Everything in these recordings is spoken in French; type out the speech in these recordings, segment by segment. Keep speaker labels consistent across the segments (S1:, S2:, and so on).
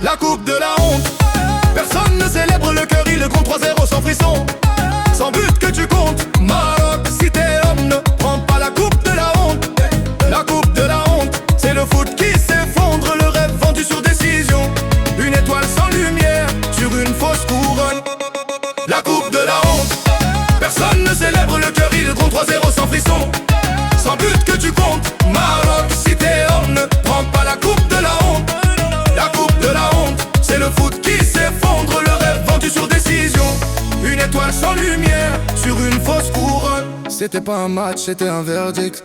S1: La coupe de la honte. Personne ne célèbre le cœur, il compte 3-0 sans frisson. Sans but que tu comptes. Maroc, si t'es homme, ne prends pas la coupe de la honte. La coupe de la honte, c'est le foot qui s'effondre, le rêve vendu sur décision. Une étoile sans lumière sur une fausse couronne. La coupe de la honte. Personne ne célèbre le cœur, il compte 3-0 sans frisson. Sans but que tu comptes. Maroc, si t'es homme, ne prends pas la coupe de la honte. La coupe de la honte, c'est le foot qui s'effondre, le rêve vendu sur décision. Une étoile sans lumière sur une fausse couronne.
S2: C'était pas un match, c'était un verdict.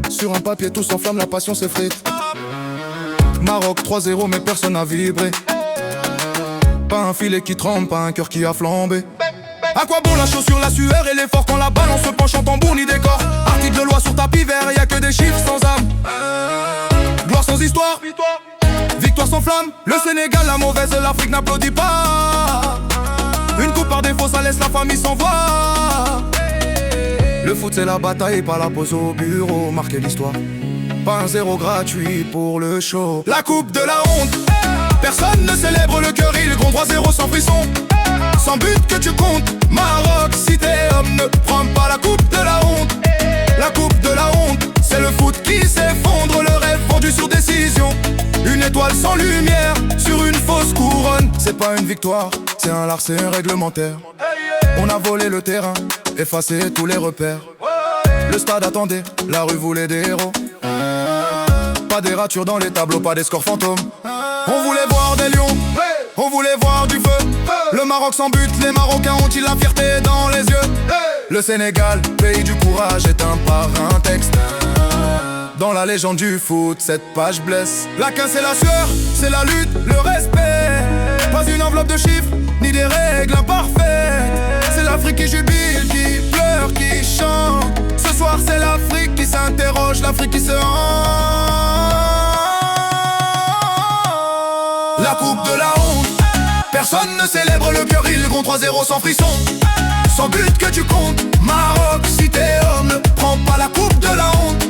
S2: Sur un papier tout s'enflamme, la passion s'effrite. Maroc 3-0 mais personne n'a vibré. Pas un filet qui tremble, pas un cœur qui a flambé. À quoi bon la chaussure, la sueur et l'effort quand la balle on se penche en tambour ni décor. Article de loi sur tapis vert, y'a que des chiffres sans âme. Gloire sans histoire, victoire sans flamme. Le Sénégal la mauvaise, l'Afrique n'applaudit pas. Une coupe par défaut, ça laisse la famille sans voix. Le foot c'est la bataille, pas la pause au bureau. Marquer l'histoire, pas un 0 gratuit pour le show. La coupe de la honte. Personne ne célèbre le cœur, il compte 3-0 sans frisson. Sans but que tu comptes. Maroc, si t'es homme, ne prends pas la coupe de la honte. La coupe de la honte, c'est le foot qui s'effondre, le rêve vendu sur décision. Une étoile sans lumière sur une fausse couronne. C'est pas une victoire, c'est un larcin réglementaire. On a volé le terrain, effacé tous les repères. Le stade attendait, la rue voulait des héros. Pas des ratures dans les tableaux, pas des scores fantômes. On voulait voir des lions, on voulait voir du feu. Le Maroc sans but, les Marocains ont-ils la fierté dans les yeux. Le Sénégal, pays du courage, est un parrain texte. Dans la légende du foot, cette page blesse. La quinze c'est la sueur, c'est la lutte, le respect. Pas une enveloppe de chiffres, ni des règles imparfaites. C'est l'Afrique qui jubile, qui pleure, qui chante. Ce soir c'est l'Afrique qui s'interroge, l'Afrique qui se hante. La coupe de la honte. Personne ne célèbre le cœur, il compte 3-0 sans frisson. Sans but que tu comptes. Maroc, si t'es homme, ne prends pas la coupe de la honte.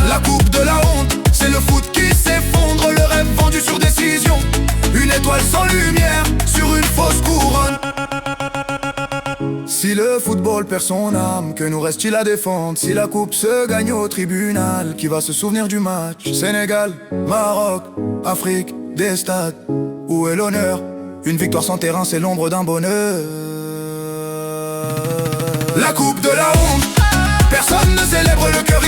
S2: La coupe de la honte, c'est le foot qui s'effondre, le rêve vendu sur décision. Une étoile sans lumière sur une fausse couronne. Si le football perd son âme, que nous reste-t-il à défendre? Si la coupe se gagne au tribunal, qui va se souvenir du match? Sénégal, Maroc, Afrique, des stades, où est l'honneur? Une victoire sans terrain, c'est l'ombre d'un bonheur. La coupe de la honte. Personne ne célèbre le cœur,